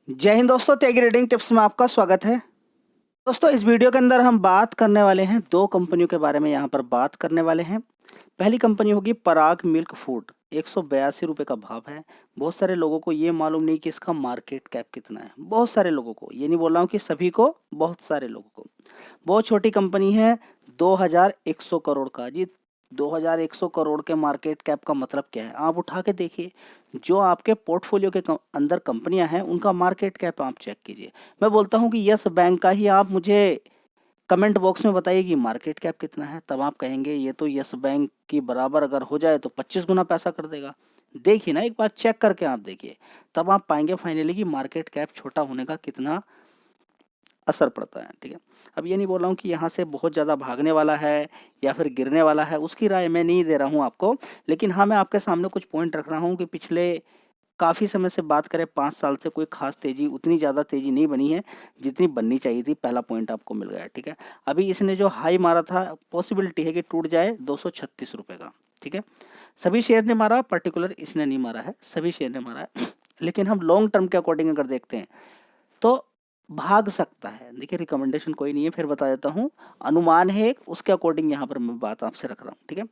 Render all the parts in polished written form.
जय हिंद दोस्तों, तेगी reading tips में आपका स्वागत है। दोस्तों, इस वीडियो के अंदर हम बात करने वाले हैं दो कंपनियों के बारे में। यहाँ पर बात करने वाले हैं। पहली कंपनी होगी पराग मिल्क फूड। 182 रुपये का भाव है। बहुत सारे लोगों को ये मालूम नहीं कि इसका मार्केट कैप कितना है। बहुत सारे लोगों को, ये नहीं बोल रहा हूँ कि सभी को, बहुत सारे लोगों को। बहुत छोटी कंपनी है। 2100 करोड़ का जी। 2100 करोड़ के मार्केट कैप का मतलब क्या है, आप उठा के देखिए। जो आपके पोर्टफोलियो के अंदर कंपनियां हैं, उनका मार्केट कैप आप चेक कीजिए। मैं बोलता हूं कि यस बैंक का ही आप मुझे कमेंट बॉक्स में बताइए कि मार्केट कैप कितना है। तब आप कहेंगे ये तो यस बैंक की बराबर अगर हो जाए तो 25 गुना पैसा कर देगा। देखिए ना, एक बार चेक करके आप देखिए, तब आप पाएंगे फाइनली कि मार्केट कैप छोटा होने का कितना असर पड़ता है। ठीक है, अब ये नहीं बोल रहा हूँ कि यहाँ से बहुत ज़्यादा भागने वाला है या फिर गिरने वाला है, उसकी राय मैं नहीं दे रहा हूँ आपको। लेकिन हाँ, मैं आपके सामने कुछ पॉइंट रख रहा हूँ कि पिछले काफ़ी समय से बात करें, 5 साल से कोई खास तेज़ी, उतनी ज़्यादा तेज़ी नहीं बनी है जितनी बननी चाहिए थी। पहला पॉइंट आपको मिल गया है। ठीक है, अभी इसने जो हाई मारा था, पॉसिबिलिटी है कि टूट जाए 236 रुपये का। ठीक है, सभी शेयर ने मारा, पर्टिकुलर इसने नहीं मारा है, सभी शेयर ने मारा है। लेकिन हम लॉन्ग टर्म के अकॉर्डिंग अगर देखते हैं तो भाग सकता है। देखिए, रिकमेंडेशन कोई नहीं है, फिर बता देता हूँ। अनुमान है एक, उसके अकॉर्डिंग यहाँ पर मैं बात आपसे रख रहा हूँ। ठीक है,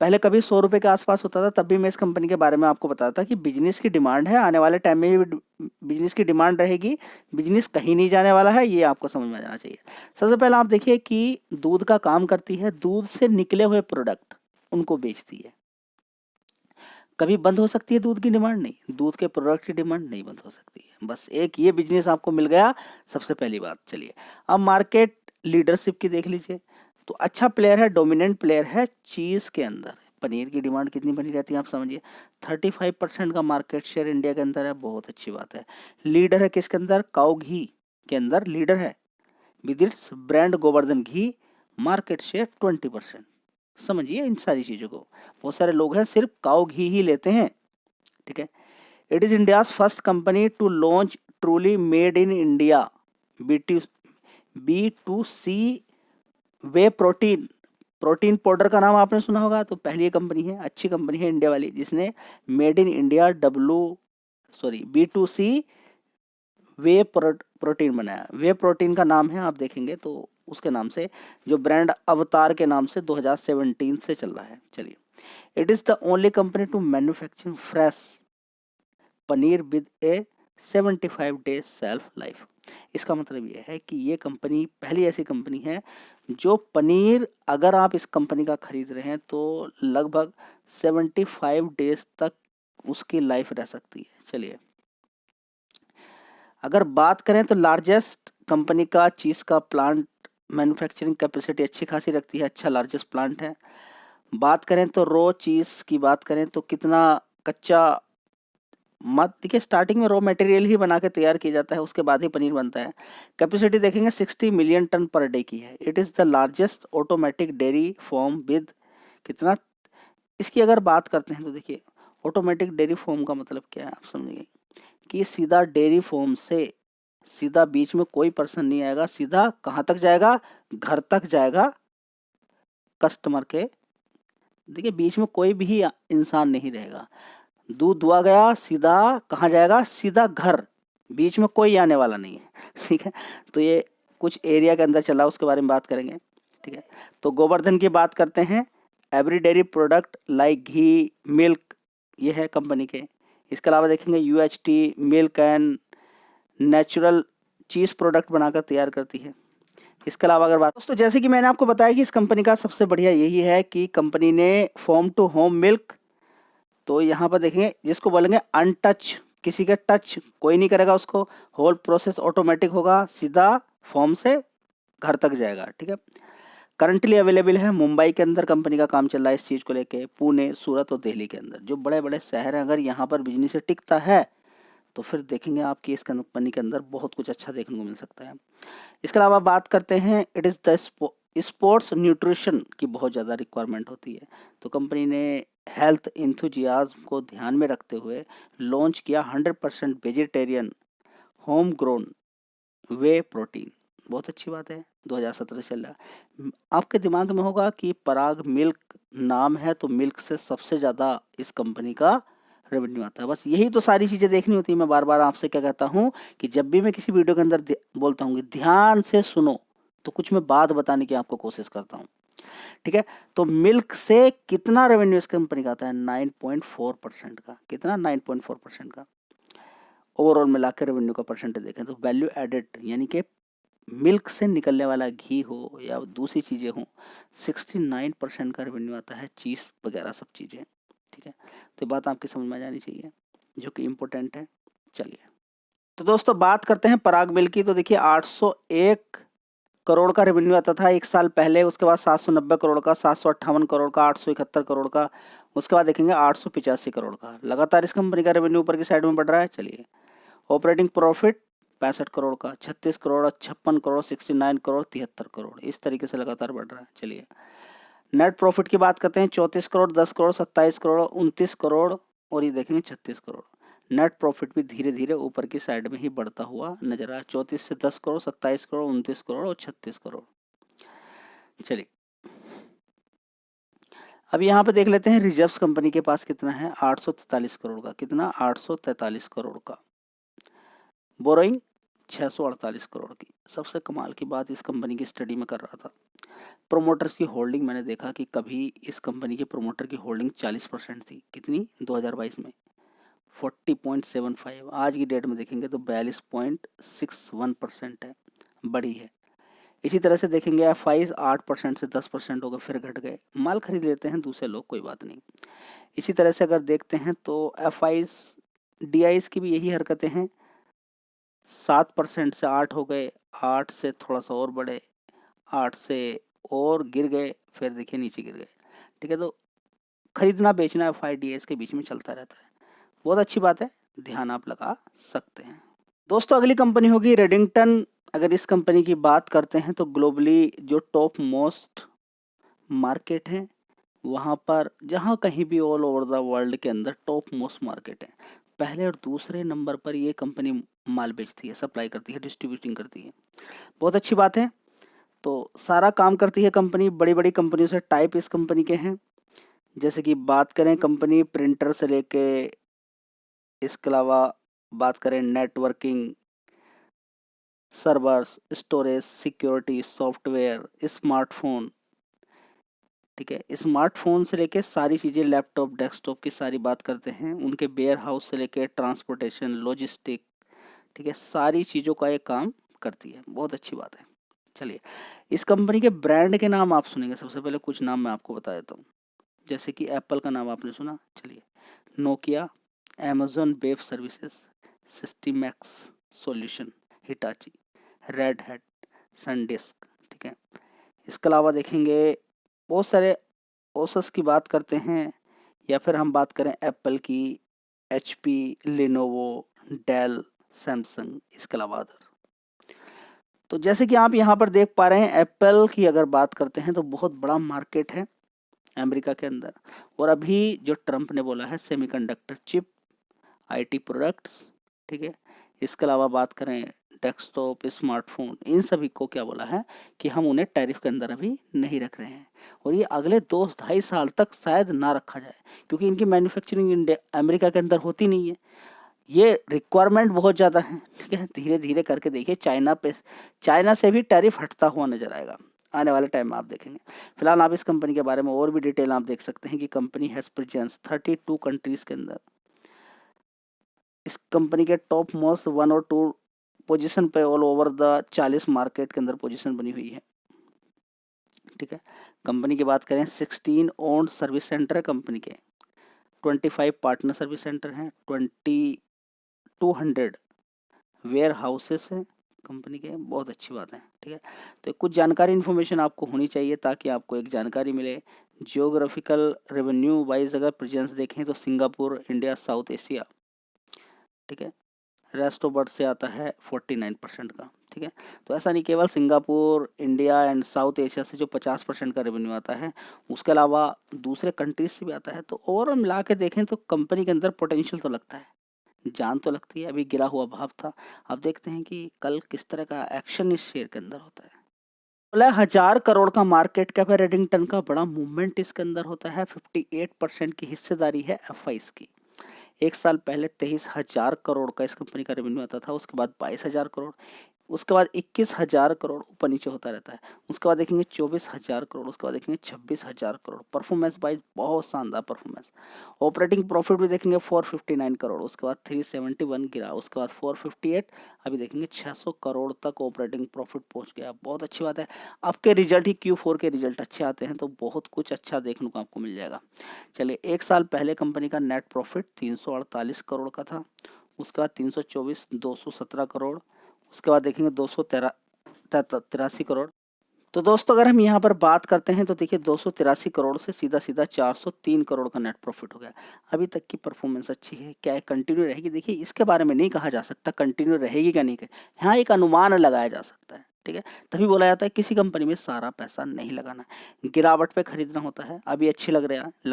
पहले कभी 100 रुपये के आसपास होता था, तब भी मैं इस कंपनी के बारे में आपको बताता था कि बिजनेस की डिमांड है, आने वाले टाइम में भी बिजनेस की डिमांड रहेगी। बिजनेस कहीं नहीं जाने वाला है, ये आपको समझ में आ जाना चाहिए। सबसे पहले आप देखिए कि दूध का काम करती है, दूध से निकले हुए प्रोडक्ट उनको बेचती है। कभी बंद हो सकती है दूध की डिमांड? नहीं, दूध के प्रोडक्ट की डिमांड नहीं बंद हो सकती है। बस एक ये बिजनेस आपको मिल गया, सबसे पहली बात। चलिए, अब मार्केट लीडरशिप की देख लीजिए। तो अच्छा प्लेयर है, डोमिनेंट प्लेयर है चीज़ के अंदर। पनीर की डिमांड कितनी बनी रहती है आप समझिए। 35% का मार्केट शेयर इंडिया के अंदर है, बहुत अच्छी बात है। लीडर है किसके अंदर? काऊ घी के अंदर लीडर है। With its brand Govardhan ghee, market share 20%। समझिए इन सारी चीज़ों को। बहुत सारे लोग हैं सिर्फ काऊ घी ही लेते हैं। ठीक है, it is India's first company to launch truly made in India B2C whey protein. Protein powder का नाम आपने सुना होगा, तो पहली कंपनी है, अच्छी कंपनी है इंडिया वाली, जिसने made in India B2C whey protein बनाया। वे प्रोटीन का नाम है, आप देखेंगे तो उसके नाम से, जो ब्रांड अवतार के नाम से 2017 से चल रहा है। चलिए, it is the only company to manufacturing fresh paneer with a 75 days self life. इसका मतलब ये है कि ये कंपनी पहली ऐसी कंपनी है जो पनीर, अगर आप इस कंपनी का खरीद रहे हैं तो लगभग 75 डेज तक उसकी लाइफ रह सकती है। चलिए, अगर बात करें तो लार्जेस्ट कंपनी का चीज़ का प्लांट, मैन्युफैक्चरिंग कैपेसिटी अच्छी खासी रखती है, अच्छा लार्जेस्ट प्लांट है। बात करें तो रॉ चीज़ की बात करें तो कितना कच्चा, मत देखिए, स्टार्टिंग में रॉ मटेरियल ही बना के तैयार किया जाता है, उसके बाद ही पनीर बनता है। कैपेसिटी देखेंगे 60 मिलियन टन पर डे की है। It is the largest automatic dairy farm with कितना, इसकी अगर बात करते हैं तो देखिए, ऑटोमेटिक डेयरी फॉर्म का मतलब क्या है आप समझिए कि सीधा डेयरी फॉर्म से सीधा बीच में कोई पर्सन नहीं आएगा, सीधा कहाँ तक जाएगा? घर तक जाएगा कस्टमर के। देखिए, बीच में कोई भी इंसान नहीं रहेगा। दूध दुआ गया, सीधा कहाँ जाएगा? सीधा घर, बीच में कोई आने वाला नहीं है। ठीक है, तो ये कुछ एरिया के अंदर चला, उसके बारे में बात करेंगे। ठीक है, तो गोवर्धन की बात करते हैं। एवरी डेयरी प्रोडक्ट लाइक घी, मिल्क, ये है कंपनी के। इसके अलावा देखेंगे UHT milk and natural cheese product बनाकर तैयार करती है। इसके अलावा अगर बात, दोस्तों जैसे कि मैंने आपको बताया कि इस कंपनी का सबसे बढ़िया यही है कि कंपनी ने फॉर्म टू होम मिल्क, तो यहाँ पर देखेंगे जिसको बोलेंगे अनटच, किसी का टच कोई नहीं करेगा उसको, होल प्रोसेस ऑटोमेटिक होगा, सीधा फॉर्म से घर तक जाएगा। ठीक है, करंटली अवेलेबल है मुंबई के अंदर, कंपनी का काम चल रहा है इस चीज़ को लेके, पुणे, सूरत और दिल्ली के अंदर, जो बड़े बड़े शहर हैं। अगर यहाँ पर बिजनेस टिकता है तो फिर देखेंगे आपकी इस कंपनी के अंदर बहुत कुछ अच्छा देखने को मिल सकता है। इसके अलावा बात करते हैं, it is the sports nutrition की बहुत ज़्यादा रिक्वायरमेंट होती है, तो कंपनी ने हेल्थ इंथुजियाज्म को ध्यान में रखते हुए लॉन्च किया 100% वेजिटेरियन होम ग्रोन वे प्रोटीन। बहुत अच्छी बात है, 2017 से चल रहा है। आपके दिमाग में होगा कि पराग मिल्क नाम है, तो मिल्क से सबसे ज़्यादा इस कंपनी का रेवेन्यू आता है। बस यही तो सारी चीज़ें देखनी होती है। मैं बार बार आपसे क्या कहता हूँ कि जब भी मैं किसी वीडियो के अंदर बोलता हूँ कि ध्यान से सुनो, तो कुछ मैं बात बताने की आपको कोशिश करता हूँ, ठीक है। तो मिल्क से कितना रेवेन्यू इस कंपनी का आता है? 9.4% का। कितना? 9.4% का। ओवरऑल मिलाकर रेवेन्यू का परसेंटेज देखें तो वैल्यू एडेड यानी कि मिल्क से निकलने वाला घी हो या दूसरी चीज़ें हों, 69% का रेवेन्यू आता है, चीज़ वगैरह सब चीज़ें, ठीक है। तो बात आपकी समझ में आ जानी चाहिए, जो कि इम्पोर्टेंट है। चलिए, तो दोस्तों बात करते हैं पराग मिल्क की। तो देखिए 801 करोड़ का रेवेन्यू आता था 1 साल पहले, उसके बाद 790 करोड़ का, 758 करोड़ का, 871 करोड़ का, उसके बाद देखेंगे 885 करोड़ का। लगातार इस कंपनी का रेवेन्यू ऊपर की साइड में बढ़ रहा है। चलिए, ऑपरेटिंग प्रॉफिट 65 करोड़ का, 36 करोड़, 56 करोड़, 69 करोड़, 73 करोड़, इस तरीके से लगातार बढ़ रहा है। चलिए, नेट प्रॉफिट की बात करते हैं। 34 करोड़, 10 करोड़, 27 करोड़, 29 करोड़ और ये देखेंगे 36 करोड़। नेट प्रॉफिट भी धीरे धीरे ऊपर की साइड में ही बढ़ता हुआ नजर आया। 34 से 10 करोड़, 27 करोड़, 29 करोड़ और 36 करोड़। चलिए, अब यहाँ पे देख लेते हैं रिजर्व्स कंपनी के पास कितना है। 843 करोड़ का। कितना? 843 करोड़ का। बोरोइंग 648 करोड़ की। सबसे कमाल की बात इस कंपनी की स्टडी में कर रहा था, प्रोमोटर्स की होल्डिंग मैंने देखा कि कभी इस कंपनी के प्रोमोटर की होल्डिंग 40% थी। कितनी? 2022 में 40.75। आज की डेट में देखेंगे तो 42.61% है, बड़ी है। इसी तरह से देखेंगे FIs 8% से 10% हो गए, फिर घट गए। माल खरीद लेते हैं दूसरे लोग, कोई बात नहीं। इसी तरह से अगर देखते हैं तो FIs DIs की भी यही हरकतें हैं। 7% से 8 हो गए, 8 से थोड़ा सा और बढ़े, 8 से और गिर गए, फिर देखिए नीचे गिर गए, ठीक है। तो खरीदना बेचना FI DIs के बीच में चलता रहता है। बहुत अच्छी बात है, ध्यान आप लगा सकते हैं। दोस्तों अगली कंपनी होगी रेडिंगटन। अगर इस कंपनी की बात करते हैं तो ग्लोबली जो टॉप मोस्ट मार्केट है, वहाँ पर जहाँ कहीं भी ऑल ओवर द वर्ल्ड के अंदर टॉप मोस्ट मार्केट है, पहले और दूसरे नंबर पर ये कंपनी माल बेचती है, सप्लाई करती है, डिस्ट्रीब्यूटिंग करती है। बहुत अच्छी बात है। तो सारा काम करती है कंपनी। बड़ी बड़ी कंपनियों से टाइप इस कंपनी के हैं। जैसे कि बात करें कंपनी प्रिंटर से लेके, इसके अलावा बात करें networking, servers, storage, security, software, smartphone, ठीक है। स्मार्टफोन से लेके सारी चीज़ें, लैपटॉप, डेस्कटॉप की सारी बात करते हैं। उनके वेयर हाउस से लेके ट्रांसपोर्टेशन, लॉजिस्टिक, ठीक है, सारी चीज़ों का ये काम करती है। बहुत अच्छी बात है। चलिए, इस कंपनी के ब्रांड के नाम आप सुनेंगे। सबसे पहले कुछ नाम मैं आपको बता देता हूँ। जैसे कि एप्पल का नाम आपने सुना। चलिए, Nokia, Amazon web services, Systimax solution, Hitachi, Red Hat, SanDisk, ठीक है। इसके अलावा देखेंगे बहुत सारे ओसस की बात करते हैं, या फिर हम बात करें एप्पल की, HP, लिनोवो, डेल, सैमसंग, इसके अलावा अदर। तो जैसे कि आप यहाँ पर देख पा रहे हैं, एप्पल की अगर बात करते हैं तो बहुत बड़ा मार्केट है अमेरिका के अंदर। और अभी जो ट्रम्प ने बोला है सेमीकंडक्टर चिप, IT प्रोडक्ट्स, ठीक है। इसके अलावा बात करें डेस्कटॉप, स्मार्टफोन, इन सभी को क्या बोला है कि हम उन्हें टैरिफ के अंदर अभी नहीं रख रहे हैं, और ये अगले 2-2.5 साल तक शायद ना रखा जाए, क्योंकि इनकी मैन्युफैक्चरिंग इंडिया अमेरिका के अंदर होती नहीं है। ये रिक्वायरमेंट बहुत ज़्यादा है, ठीक है। धीरे धीरे करके देखिए चाइना से भी टैरिफ हटता हुआ नजर आएगा आने वाले टाइम में, आप देखेंगे। फिलहाल आप इस कंपनी के बारे में और भी डिटेल आप देख सकते हैं कि कंपनी हैज़ प्रेजेंस 32 कंट्रीज़ के अंदर। इस कंपनी के टॉप मोस्ट 1 और 2 पोजीशन पे ऑल ओवर द 40 मार्केट के अंदर पोजीशन बनी हुई है, ठीक है। कंपनी की बात करें 16 ओन्ड सर्विस सेंटर है कंपनी के, 25 पार्टनर सर्विस सेंटर हैं, 2200 वेयर हाउसेस हैं कंपनी के। बहुत अच्छी बात है, ठीक है। तो कुछ जानकारी इन्फॉर्मेशन आपको होनी चाहिए ताकि आपको एक जानकारी मिले। जियोग्राफिकल रेवेन्यू वाइज अगर प्रेजेंस देखें तो सिंगापुर, इंडिया, साउथ एशिया, ठीक है। रेस्ट ऑफ वर्ल्ड से आता है 49% का, ठीक है। तो ऐसा नहीं केवल Singapore, India and south Asia से जो 50% का रेवेन्यू आता है, उसके अलावा दूसरे कंट्रीज से भी आता है। तो ओवरऑल मिला के देखें तो कंपनी के अंदर पोटेंशियल तो लगता है, जान तो लगती है। अभी गिरा हुआ भाव था, अब देखते हैं कि कल किस तरह का एक्शन इस शेयर के अंदर होता है। 16,000 करोड़ का मार्केट कैप है रेडिंगटन का। बड़ा मूवमेंट इसके अंदर होता है। 58% की हिस्सेदारी है FIs की। 1 साल पहले 23,000 करोड़ का इस कंपनी का रेवेन्यू आता था, उसके बाद 22,000 करोड़, उसके बाद 21,000 करोड़, ऊपर नीचे होता रहता है। उसके बाद देखेंगे 24,000 करोड़, उसके बाद देखेंगे 26,000 करोड़। परफॉर्मेंस वाइज बहुत शानदार परफॉर्मेंस। ऑपरेटिंग प्रॉफिट भी देखेंगे 459 करोड़, उसके बाद 371 गिरा, उसके बाद 458, अभी देखेंगे 600 करोड़ तक ऑपरेटिंग प्रॉफिट पहुंच गया। बहुत अच्छी बात है। आपके रिजल्ट ही Q4 के रिजल्ट अच्छे आते हैं तो बहुत कुछ अच्छा देखने को आपको मिल जाएगा। चलिए, 1 साल पहले कंपनी का नेट प्रॉफिट 348 करोड़ का था, उसके बाद 324, 217 करोड़, उसके बाद देखेंगे 283 करोड़। तो दोस्तों अगर हम यहाँ पर बात करते हैं तो देखिए 283 करोड़ से सीधा सीधा 403 करोड़ का नेट प्रॉफिट हो गया। अभी तक की परफॉर्मेंस अच्छी है। क्या है कंटिन्यू रहेगी? देखिए इसके बारे में नहीं कहा जा सकता कंटिन्यू रहेगी क्या नहीं। यहाँ एक अनुमान लगाया जा सकता है, ठीक है। तभी बोला जाता है किसी कंपनी में सारा पैसा नहीं लगाना है, गिरावट पे खरीदना होता है। अभी अच्छी लग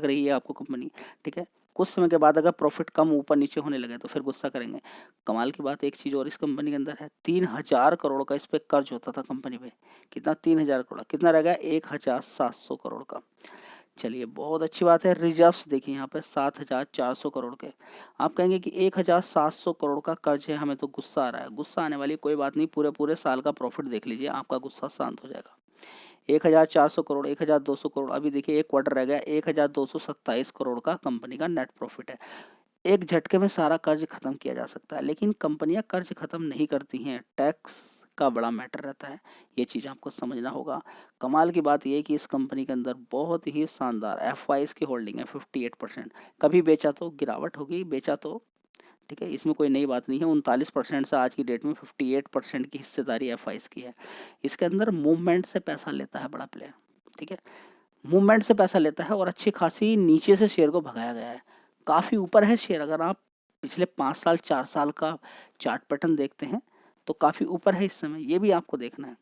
रही है आपको कंपनी, ठीक है। कुछ समय के बाद अगर प्रॉफिट कम ऊपर नीचे होने लगे तो फिर गुस्सा करेंगे। कमाल की बात एक चीज़ और इस कंपनी के अंदर है, 3,000 करोड़ का इस पे कर्ज होता था कंपनी पे। कितना? 3,000 करोड़। कितना रह गया? 1,700 करोड़ का। चलिए बहुत अच्छी बात है। रिजर्व्स देखिए यहाँ पे 7,400 करोड़ के। आप कहेंगे कि 1,700 करोड़ का कर्ज है, हमें तो गुस्सा आ रहा है। गुस्सा आने वाली कोई बात नहीं, पूरे पूरे साल का प्रॉफिट देख लीजिए, आपका गुस्सा शांत हो जाएगा। 1,400 करोड़, 1,200 करोड़, अभी देखिए एक क्वार्टर रह गया, 1,227 करोड़ का कंपनी का नेट प्रॉफिट है। एक झटके में सारा कर्ज खत्म किया जा सकता है, लेकिन कंपनियां कर्ज खत्म नहीं करती हैं। टैक्स का बड़ा मैटर रहता है, ये चीज़ आपको समझना होगा। कमाल की बात यह है कि इस कंपनी के अंदर बहुत ही शानदार FYs की होल्डिंग है 58%। कभी बेचा तो गिरावट होगी, बेचा तो ठीक है, इसमें कोई नई बात नहीं है। 39% से आज की डेट में 58% की हिस्सेदारी FIs की है। इसके अंदर मूवमेंट से पैसा लेता है बड़ा प्लेयर, ठीक है। मूवमेंट से पैसा लेता है और अच्छी खासी नीचे से शेयर को भगाया गया है। काफ़ी ऊपर है शेयर। अगर आप पिछले 5 साल 4 साल का चार्ट पैटर्न देखते हैं तो काफ़ी ऊपर है इस समय, ये भी आपको देखना है।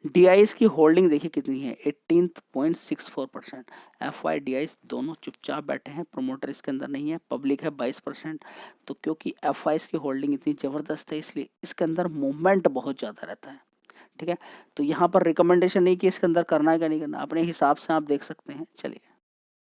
DIs की होल्डिंग देखिए कितनी है, 18.64%। FI DIs दोनों चुपचाप बैठे हैं, प्रमोटर इसके अंदर नहीं है, पब्लिक है 22%। तो क्योंकि FIs की होल्डिंग इतनी ज़बरदस्त है इसलिए इसके अंदर मूवमेंट बहुत ज़्यादा रहता है, ठीक है। तो यहाँ पर रिकमेंडेशन नहीं कि इसके अंदर करना है क्या नहीं करना, अपने हिसाब से आप देख सकते हैं। चलिए।